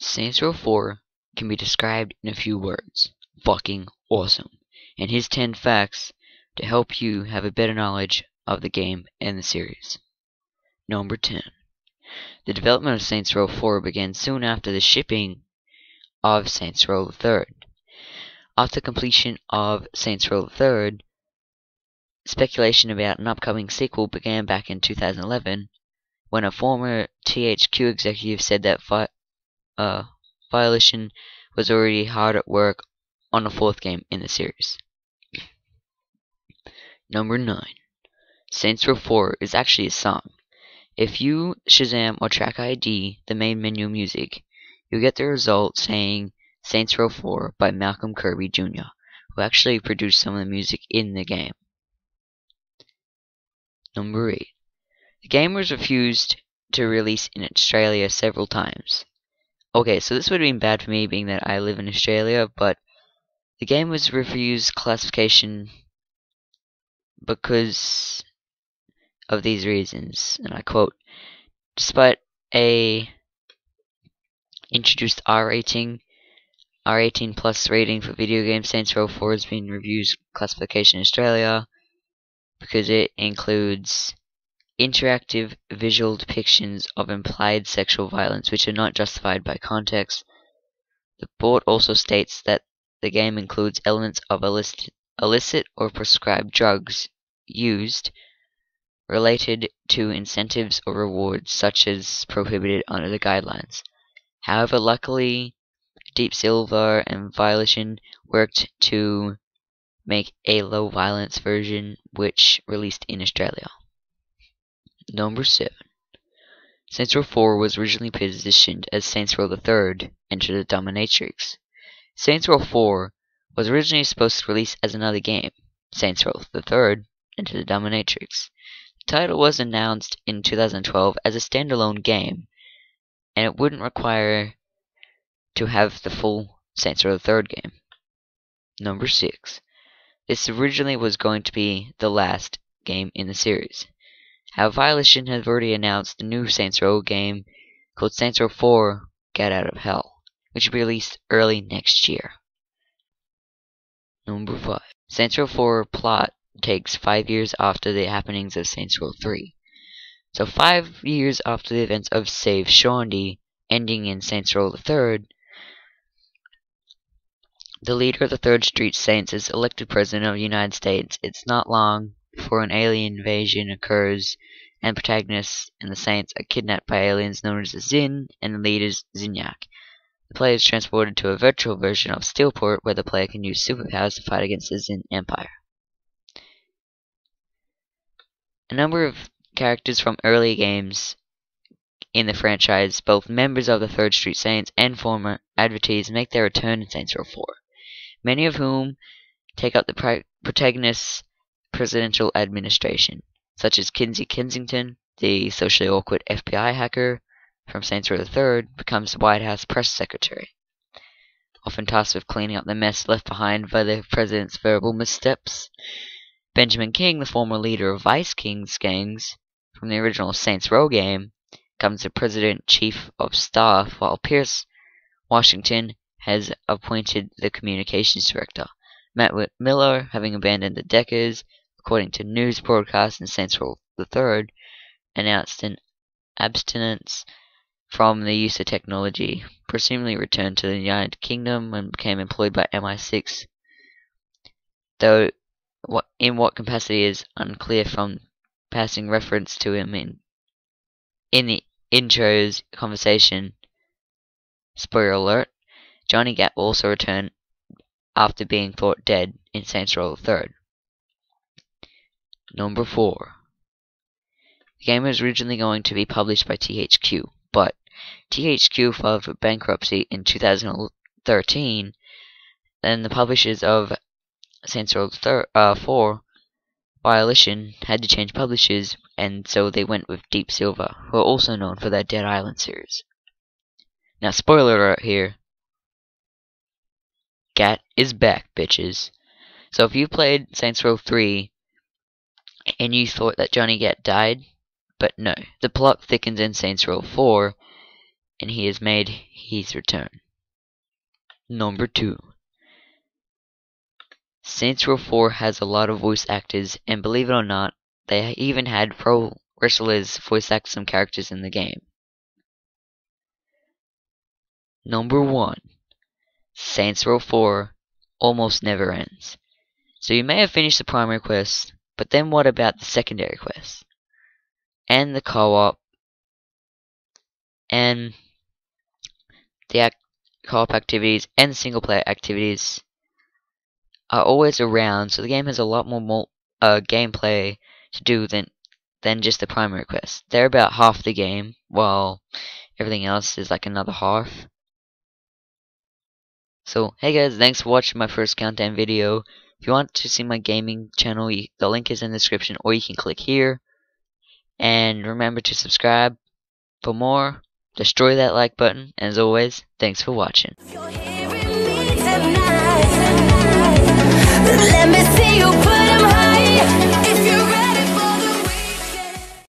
Saints Row 4 can be described in a few words. Fucking awesome. And here's 10 facts to help you have a better knowledge of the game and the series. Number 10. The development of Saints Row 4 began soon after the shipping of Saints Row 3. After completion of Saints Row 3, speculation about an upcoming sequel began back in 2011 when a former THQ executive said that Volition was already hard at work on a fourth game in the series. Number 9. Saints Row 4 is actually a song. If you Shazam or Track ID the main menu music, you'll get the result saying Saints Row 4 by Malcolm Kirby Jr., who actually produced some of the music in the game. Number 8. The game was refused to release in Australia several times. Okay, so this would have been bad for me being that I live in Australia, but the game was refused classification because of these reasons, and I quote, despite a introduced R18 plus rating for video games, Saints Row 4 has been refused classification in Australia because it includes interactive visual depictions of implied sexual violence which are not justified by context. The board also states that the game includes elements of illicit or prescribed drugs used related to incentives or rewards such as prohibited under the guidelines. However, luckily, Deep Silver and Volition worked to make a low violence version which released in Australia. Number 7. Saints Row 4 was originally positioned as Saints Row the Third: Enter the Dominatrix. Saints Row 4 was originally supposed to release as another game, Saints Row the Third: Enter the Dominatrix. The title was announced in 2012 as a standalone game, and it wouldn't require to have the full Saints Row the Third game. Number 6. This originally was going to be the last game in the series. However, Volition has already announced the new Saints Row game called Saints Row 4: Get Out of Hell, which will be released early next year. Number 5. Saints Row 4 plot takes 5 years after the happenings of Saints Row 3. So 5 years after the events of Save Shaundi, ending in Saints Row the Third, the leader of the Third Street Saints is elected president of the United States. It's not long before an alien invasion occurs, and protagonists and the Saints are kidnapped by aliens known as the Zin and the leaders Zinyak. The player is transported to a virtual version of Steelport where the player can use superpowers to fight against the Zin Empire. A number of characters from early games in the franchise, both members of the Third Street Saints and former advertisees, make their return in Saints Row 4, many of whom take up the protagonist's presidential administration, such as Kinsey Kensington, the socially awkward FBI hacker from Saints Row the Third, becomes the White House press secretary, often tasked with cleaning up the mess left behind by the president's verbal missteps. Benjamin King, the former leader of Vice King's gangs from the original Saints Row game, becomes the president chief of staff, while Pierce Washington has appointed the communications director. Matt Miller, having abandoned the Deckers, according to news broadcasts in Saints Row the Third, announced an abstinence from the use of technology, presumably returned to the United Kingdom and became employed by MI6, though in what capacity is unclear from passing reference to him in the intro's conversation. Spoiler alert, Johnny Gat will also return after being thought dead in Saints Row the Third. Number 4. The game was originally going to be published by THQ, but THQ filed for bankruptcy in 2013. Then the publishers of Saints Row 4, Volition, had to change publishers, and so they went with Deep Silver, who are also known for their Dead Island series. Now, spoiler alert here. Gat is back, bitches. So if you played Saints Row 3 and you thought that Johnny Gat died, but no, the plot thickens in Saints Row 4, and he has made his return. Number 2. Saints Row 4 has a lot of voice actors, and believe it or not, they even had pro wrestlers voice act some characters in the game. Number 1. Saints Row 4 almost never ends. So you may have finished the primary quest, but then what about the secondary quests? And the co-op, and the co-op activities, and the single player activities are always around, so the game has a lot more gameplay to do than just the primary quest. They're about half the game, while everything else is like another half. So, hey guys, thanks for watching my first countdown video. If you want to see my gaming channel, the link is in the description, or you can click here. And remember to subscribe for more. Destroy that like button. And as always, thanks for watching.